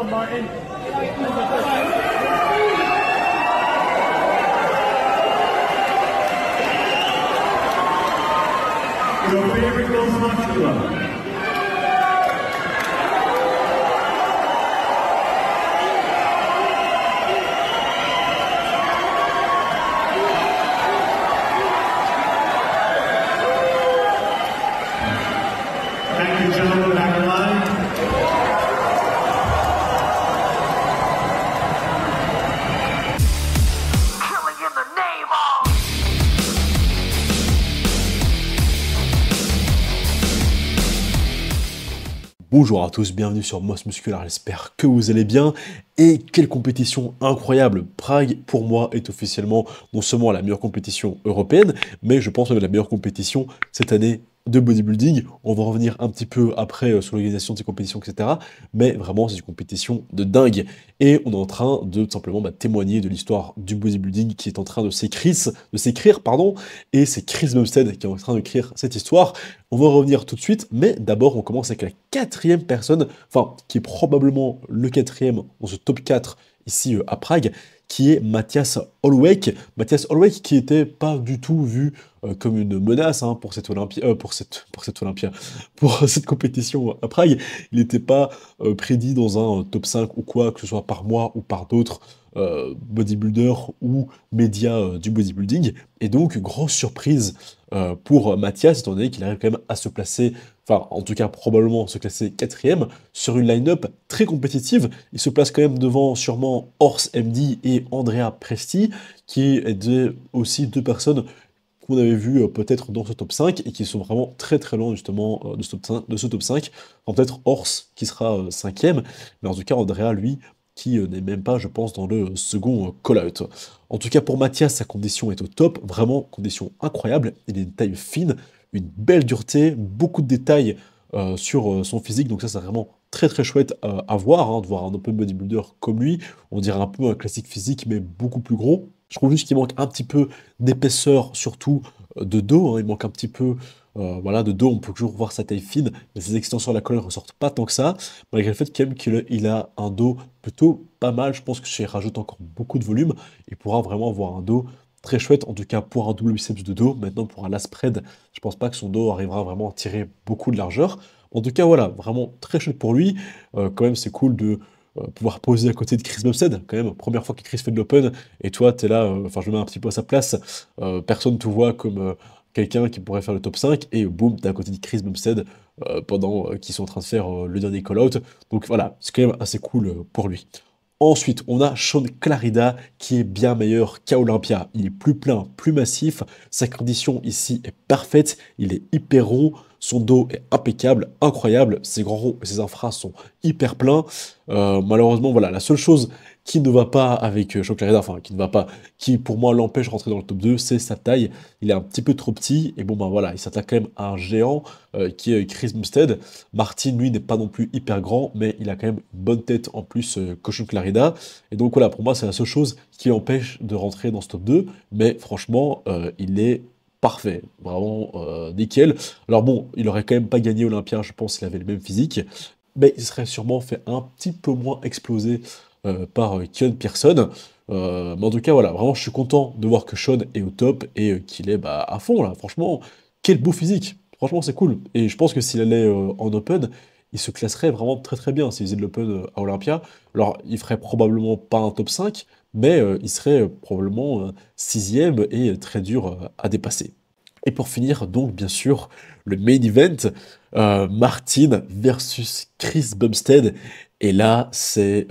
on, Martin. Your favorite girl's Montreal. Thank you, gentlemen, back in line. Killing in the name of. Bonjour à tous, bienvenue sur Moss Muscular, j'espère que vous allez bien. Et quelle compétition incroyable! Prague, pour moi, est officiellement non seulement la meilleure compétition européenne, mais je pense même la meilleure compétition cette année de bodybuilding. On va revenir un petit peu après sur l'organisation de ces compétitions, etc. Mais vraiment, c'est une compétition de dingue. Et on est en train de tout simplement témoigner de l'histoire du bodybuilding qui est en train de s'écrire, pardon. Et c'est Chris Bumstead qui est en train d'écrire cette histoire. On va revenir tout de suite, mais d'abord, on commence avec la quatrième personne, enfin, qui est probablement le quatrième dans ce top 4 ici à Prague, qui est Matthias Holloweg. Matthias Holloweg qui n'était pas du tout vu comme une menace pour cette compétition à Prague. Il n'était pas prédit dans un top 5 ou quoi, que ce soit par moi ou par d'autres bodybuilders ou médias du bodybuilding. Et donc, grosse surprise pour Matthias, étant donné qu'il arrive quand même à se placer, enfin, en tout cas, probablement se classer quatrième sur une line-up très compétitive. Il se place quand même devant sûrement Horst MD et Andrea Presti, qui étaient aussi deux personnes qu'on avait vues peut-être dans ce top 5 et qui sont vraiment très très loin justement de ce top 5. Enfin, peut-être Horst qui sera cinquième, mais en tout cas, Andrea, lui, qui n'est même pas, je pense, dans le second call-out. En tout cas, pour Matthias, sa condition est au top, vraiment condition incroyable. Il a une taille fine, une belle dureté, beaucoup de détails sur son physique, donc ça, c'est vraiment très très chouette à voir, de voir un open bodybuilder comme lui. On dirait un peu un classique physique, mais beaucoup plus gros. Je trouve juste qu'il manque un petit peu d'épaisseur, surtout de dos. Il manque un petit peu voilà, de dos, on peut toujours voir sa taille fine, mais ses extensions à la colonne ne ressortent pas tant que ça, malgré le fait quand même qu'il a un dos plutôt pas mal. Je pense que s'il rajoute encore beaucoup de volume, il pourra vraiment avoir un dos très chouette, en tout cas pour un double biceps de dos. Maintenant, pour un lat spread, je pense pas que son dos arrivera vraiment à tirer beaucoup de largeur. En tout cas, voilà, vraiment très chouette pour lui. Quand même, c'est cool de pouvoir poser à côté de Chris Bumstead, quand même, première fois que Chris fait de l'open, et toi, tu es là, enfin, je me mets un petit peu à sa place, personne ne te voit comme quelqu'un qui pourrait faire le top 5, et boum, t'es à côté de Chris Bumstead pendant qu'ils sont en train de faire le dernier call-out. Donc voilà, c'est quand même assez cool pour lui. Ensuite, on a Sean Clarida qui est bien meilleur qu'à Olympia. Il est plus plein, plus massif. Sa condition ici est parfaite. Il est hyper rond. Son dos est impeccable, incroyable. Ses grands ronds et ses infras sont hyper pleins. Malheureusement, voilà, la seule chose qui ne va pas avec Sean Clarida, enfin qui ne va pas, qui pour moi l'empêche de rentrer dans le top 2, c'est sa taille. Il est un petit peu trop petit. Et bon, ben voilà, il s'attaque quand même à un géant qui est Chris Bumstead. Martin, lui, n'est pas non plus hyper grand, mais il a quand même une bonne tête en plus que Sean Clarida. Et donc voilà, pour moi, c'est la seule chose qui l'empêche de rentrer dans ce top 2. Mais franchement, il est parfait, vraiment nickel. Alors bon, il aurait quand même pas gagné Olympia, je pense qu'il avait le même physique, mais il serait sûrement fait un petit peu moins exploser par Keon Pearson. Mais en tout cas, voilà, vraiment, je suis content de voir que Sean est au top et qu'il est à fond, là. Franchement, quel beau physique. Franchement, c'est cool. Et je pense que s'il allait en open, il se classerait vraiment très très bien s'il faisait de l'open à Olympia. Alors, il ferait probablement pas un top 5, mais il serait probablement sixième et très dur à dépasser. Et pour finir, donc, bien sûr, le main event, Martin versus Chris Bumstead. Et là, c'est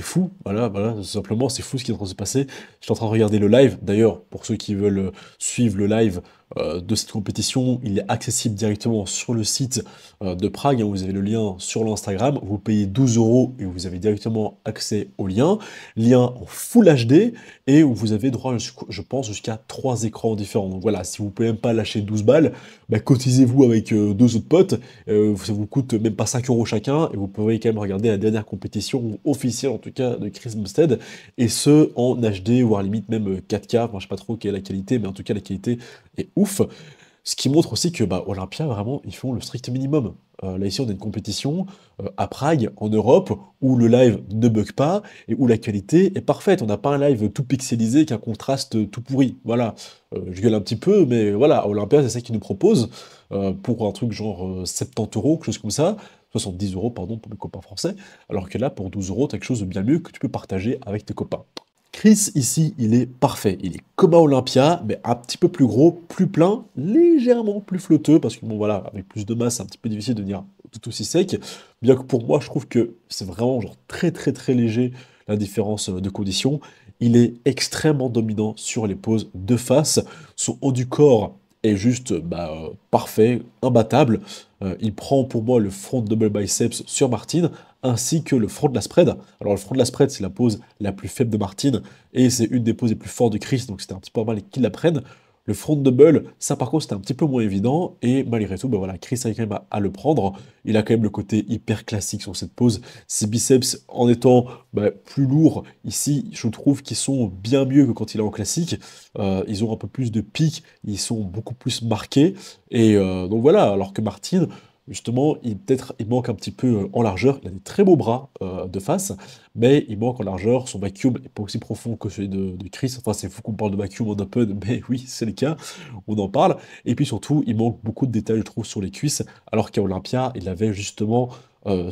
fou, voilà, tout simplement, c'est fou ce qui est en train de se passer. Je suis en train de regarder le live, d'ailleurs, pour ceux qui veulent suivre le live de cette compétition, il est accessible directement sur le site de Prague, vous avez le lien sur l'Instagram, vous payez 12 € et vous avez directement accès au lien en Full HD, et vous avez droit, je pense, jusqu'à 3 écrans différents. Donc voilà, si vous pouvez même pas lâcher 12 balles, cotisez-vous avec deux autres potes, ça vous coûte même pas 5 € chacun, et vous pouvez quand même regarder la dernière compétition officielle, en tout cas, de Chris Bumstead, et ce, en HD, voire limite même 4K, enfin, je sais pas trop quelle est la qualité, mais en tout cas, la qualité est ouf. Ce qui montre aussi que Olympia, vraiment, ils font le strict minimum. là ici on a une compétition à Prague, en Europe, où le live ne bug pas et où la qualité est parfaite. On n'a pas un live tout pixelisé avec un contraste tout pourri. Voilà, je gueule un petit peu, mais voilà, Olympia, c'est ça qu'ils nous proposent pour un truc genre 70 euros, quelque chose comme ça. 70 euros, pardon, pour mes copains français. Alors que là, pour 12 euros, tu as quelque chose de bien mieux que tu peux partager avec tes copains. Chris, ici, il est parfait. Il est comme à Olympia, mais un petit peu plus gros, plus plein, légèrement plus flotteux, parce que bon, voilà, avec plus de masse, c'est un petit peu difficile de venir tout aussi sec. Bien que pour moi, je trouve que c'est vraiment genre très très très léger la différence de conditions. Il est extrêmement dominant sur les poses de face. Son haut du corps est juste parfait, imbattable. Il prend pour moi le front double biceps sur Martin, ainsi que le front de la spread. Alors le front de la spread, c'est la pose la plus faible de Martin, et c'est une des poses les plus fortes de Chris, donc c'était un petit peu normal qu'il la prenne. Le front double, ça par contre c'était un petit peu moins évident, et malgré tout, voilà, Chris a quand même à le prendre. Il a quand même le côté hyper classique sur cette pose. Ses biceps, en étant plus lourds, ici, je trouve qu'ils sont bien mieux que quand il est en classique. Ils ont un peu plus de pic, ils sont beaucoup plus marqués, et donc voilà, alors que Martin, justement, il manque un petit peu en largeur. Il a des très beaux bras de face, mais il manque en largeur. Son vacuum n'est pas aussi profond que celui de Chris. Enfin, c'est fou qu'on parle de vacuum en open, mais oui, c'est le cas. On en parle. Et puis surtout, il manque beaucoup de détails, je trouve, sur les cuisses, alors qu'à Olympia, il avait justement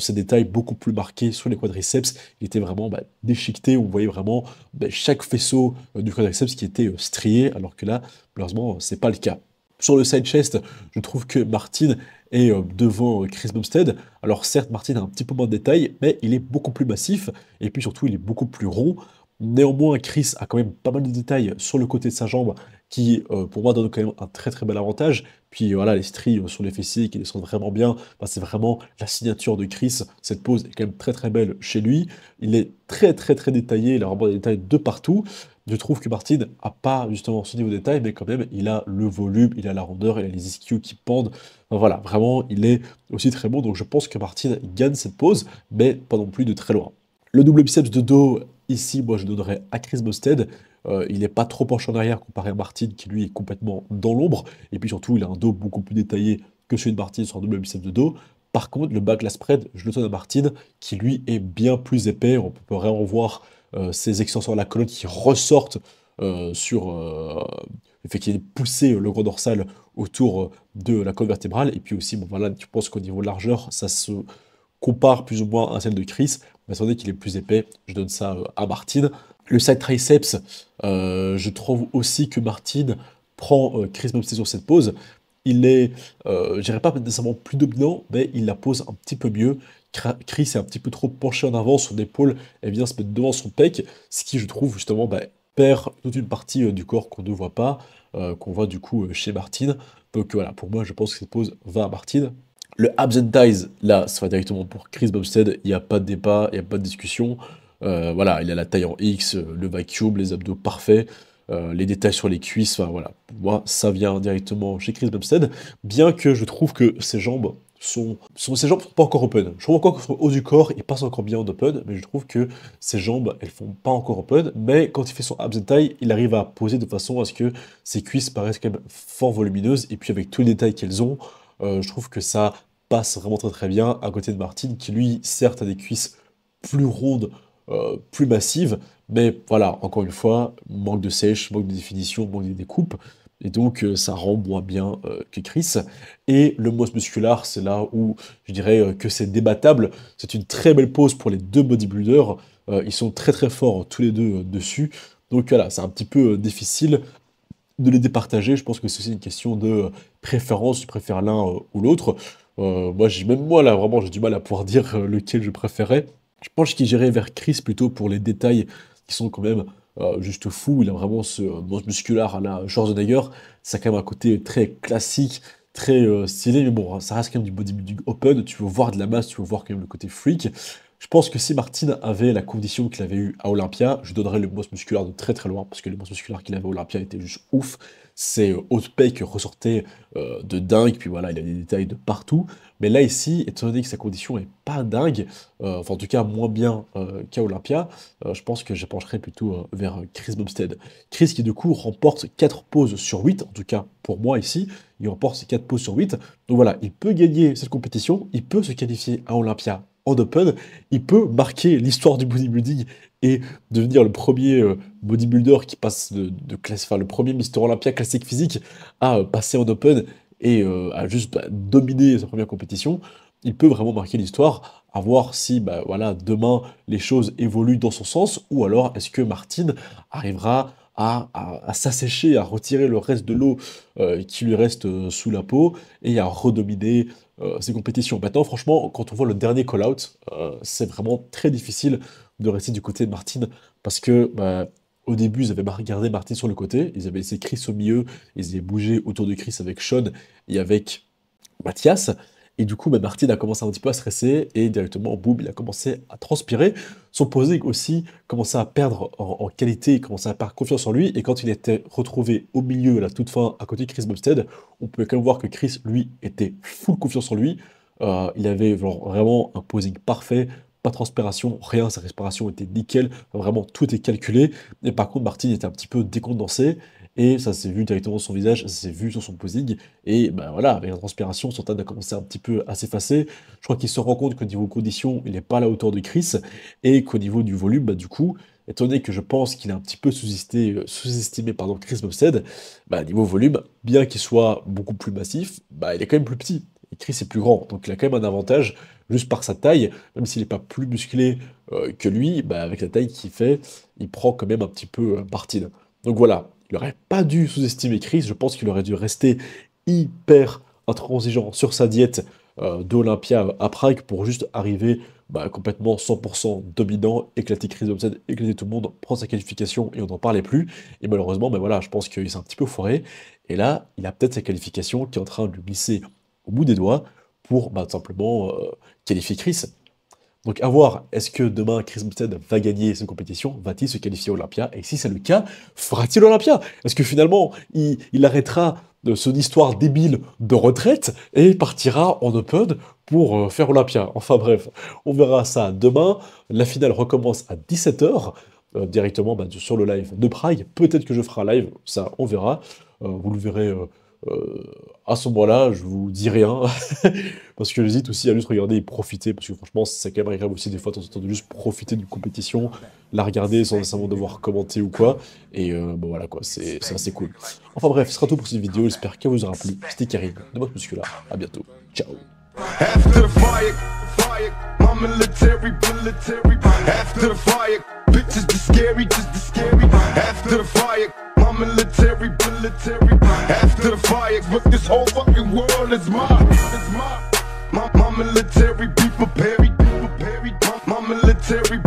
ces détails beaucoup plus marqués sur les quadriceps. Il était vraiment déchiqueté. On voyait vraiment chaque faisceau du quadriceps qui était strié, alors que là, malheureusement, c'est pas le cas. Sur le side chest, je trouve que Martin est devant Chris Bumstead. Alors certes, Martin a un petit peu moins de détails, mais il est beaucoup plus massif, et puis surtout, il est beaucoup plus rond. Néanmoins, Chris a quand même pas mal de détails sur le côté de sa jambe, qui, pour moi, donne quand même un très très bel avantage. Puis voilà, les stries sur les fessiers qui descendent vraiment bien, c'est vraiment la signature de Chris. Cette pose est quand même très très belle chez lui. Il est très très très détaillé, il a vraiment des détails de partout. Je trouve que Martin n'a pas justement ce niveau de détail, mais quand même, il a le volume, il a la rondeur, il a les ischios qui pendent. Enfin, voilà, vraiment, il est aussi très bon. Donc je pense que Martin gagne cette pose, mais pas non plus de très loin. Le double biceps de dos, ici, moi je donnerais à Chris Bumstead. Il n'est pas trop penché en arrière comparé à Martin, qui lui est complètement dans l'ombre. Et puis surtout, il a un dos beaucoup plus détaillé que celui de Martin sur un double biceps de dos. Par contre, le back la spread, je le donne à Martin, qui lui est bien plus épais. On peut vraiment voir ces extensions à la colonne qui ressortent sur le fait qu'il ait poussé le gros dorsal autour de la colonne vertébrale. Et puis aussi, bon, voilà, je pense qu'au niveau de largeur, ça se compare plus ou moins à celle de Chris. Mais étant donné qu'il est plus épais, je donne ça à Martin. Le side triceps, je trouve aussi que Martin prend Chris Bumstead sur cette pose. Il est, je dirais pas nécessairement plus dominant, mais il la pose un petit peu mieux. Chris est un petit peu trop penché en avant, son épaule, elle vient se mettre devant son pec, ce qui, je trouve, justement, perd toute une partie du corps qu'on ne voit pas, qu'on voit du coup chez Martin. Donc voilà, pour moi, je pense que cette pose va à Martin. Le abs and thighs, là, ça va directement pour Chris Bumstead, il n'y a pas de débat, il n'y a pas de discussion. Voilà, il a la taille en X, le vacuum, les abdos parfaits, les détails sur les cuisses, enfin voilà, pour moi, ça vient directement chez Chris Bumstead, bien que je trouve que ses jambes sont pas encore open. Je trouve encore que son haut du corps, il passe encore bien en open, mais je trouve que ses jambes, elles font pas encore open, mais quand il fait son abs and thigh, il arrive à poser de façon à ce que ses cuisses paraissent quand même fort volumineuses, et puis avec tous les détails qu'elles ont, je trouve que ça passe vraiment très très bien à côté de Martin, qui lui, certes, a des cuisses plus rondes, plus massives, mais voilà, encore une fois, manque de sèche, manque de définition, manque de découpe, et donc ça rend moins bien que Chris. Et le most musculaire, c'est là où je dirais que c'est débattable. C'est une très belle pose pour les deux bodybuilders. Ils sont très très forts tous les deux dessus. Donc voilà, c'est un petit peu difficile de les départager. Je pense que c'est aussi une question de préférence, tu préfères l'un ou l'autre. Même moi, là, vraiment, j'ai du mal à pouvoir dire lequel je préférais. Je pense qu'il irait vers Chris plutôt pour les détails qui sont quand même juste fous. Il a vraiment ce musculaire à la Schwarzenegger. Ça a quand même un côté très classique, très stylé, mais bon, ça reste quand même du bodybuilding open. Tu veux voir de la masse, tu veux voir quand même le côté freak. Je pense que si Martin avait la condition qu'il avait eue à Olympia, je donnerais le masse musculaire de très très loin, parce que le masse musculaire qu'il avait à Olympia était juste ouf. Ses hautes pecs ressortaient de dingue, puis voilà, il a des détails de partout. Mais là, ici, étant donné que sa condition est pas dingue, enfin en tout cas moins bien qu'à Olympia, je pense que je pencherais plutôt vers Chris Bumstead. Chris qui du coup remporte 4 poses sur 8, en tout cas pour moi ici, il remporte ses 4 poses sur 8. Donc voilà, il peut gagner cette compétition, il peut se qualifier à Olympia en Open, il peut marquer l'histoire du bodybuilding et devenir le premier bodybuilder qui passe de classe, enfin le premier Mister Olympia classique physique à passer en Open et à juste dominer sa première compétition. Il peut vraiment marquer l'histoire, à voir si voilà, demain les choses évoluent dans son sens, ou alors est-ce que Martin arrivera à s'assécher, à retirer le reste de l'eau qui lui reste sous la peau et à redominer ces compétitions. Maintenant, franchement, quand on voit le dernier call-out, c'est vraiment très difficile de rester du côté de Martin parce que au début, ils avaient gardé Martin sur le côté, ils avaient laissé Chris au milieu, ils avaient bougé autour de Chris avec Sean et avec Mathias. Et du coup, Martin a commencé un petit peu à stresser et directement, boum, il a commencé à transpirer. Son posing aussi commençait à perdre en qualité, il commençait à perdre confiance en lui. Et quand il était retrouvé au milieu, à la toute fin, à côté de Chris Bumstead, on pouvait quand même voir que Chris, lui, était full confiance en lui. Il avait vraiment un posing parfait, pas de transpiration, rien, sa respiration était nickel, vraiment tout était calculé. Et par contre, Martin était un petit peu décondensé. Et ça s'est vu directement sur son visage, ça s'est vu sur son posing. Et voilà, avec la transpiration, son teint a commencé un petit peu à s'effacer. Je crois qu'il se rend compte qu'au niveau condition, il n'est pas à la hauteur de Chris. Et qu'au niveau du volume, du coup, étant donné que je pense qu'il a un petit peu sous-estimé Chris Bumstead, niveau volume, bien qu'il soit beaucoup plus massif, il est quand même plus petit. Et Chris est plus grand. Donc il a quand même un avantage, juste par sa taille, même s'il n'est pas plus musclé que lui, avec la taille qu'il fait, il prend quand même un petit peu Martin. Donc voilà. Il n'aurait pas dû sous-estimer Chris, je pense qu'il aurait dû rester hyper intransigeant sur sa diète d'Olympia à Prague pour juste arriver complètement 100% dominant, éclater Chris Bumstead, éclater tout le monde, prendre sa qualification et on n'en parlait plus. Et malheureusement, voilà, je pense qu'il s'est un petit peu foiré. Et là, il a peut-être sa qualification qui est en train de lui glisser au bout des doigts pour simplement qualifier Chris. Donc à voir, est-ce que demain Chris Bumstead va gagner cette compétition? Va-t-il se qualifier à Olympia? Et si c'est le cas, fera-t-il Olympia? Est-ce que finalement il arrêtera de son histoire débile de retraite et partira en Open pour faire Olympia? Enfin bref, on verra ça demain. La finale recommence à 17h directement sur le live de Prague. Peut-être que je ferai un live, ça on verra. Vous le verrez à ce moment-là, je vous dis rien, parce que j'hésite aussi à juste regarder et profiter, parce que franchement, c'est quand même agréable aussi des fois de temps en temps de juste profiter d'une compétition, la regarder sans nécessairement devoir commenter ou quoi, et voilà quoi, c'est assez cool. Enfin bref, ce sera tout pour cette vidéo, j'espère qu'elle vous aura plu. C'était Karim, de Boss Muscula, à bientôt, ciao. After the fire, my military. After the fire, bitches the scary, just the scary. After the fire, my military. After the fire, but this whole fucking world is mine. My military, be prepared. My military.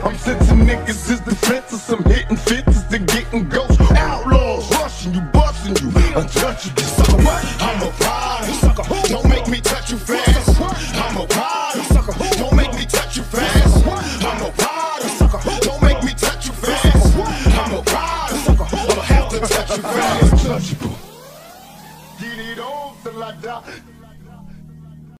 I'm sensing niggas is defenseless. I'm hitting fences and getting ghosts. Outlaws rushing you, busting you, untouchable. Sucker, what? I'm a rider. Sucker, don't make me touch you fast. I'm a rider. Sucker, don't make me touch you fast. I'm a rider. Sucker, don't make me touch you fast. I'm a rider. Sucker, I'ma have to touch you fast. Untouchable. Get it on till I die.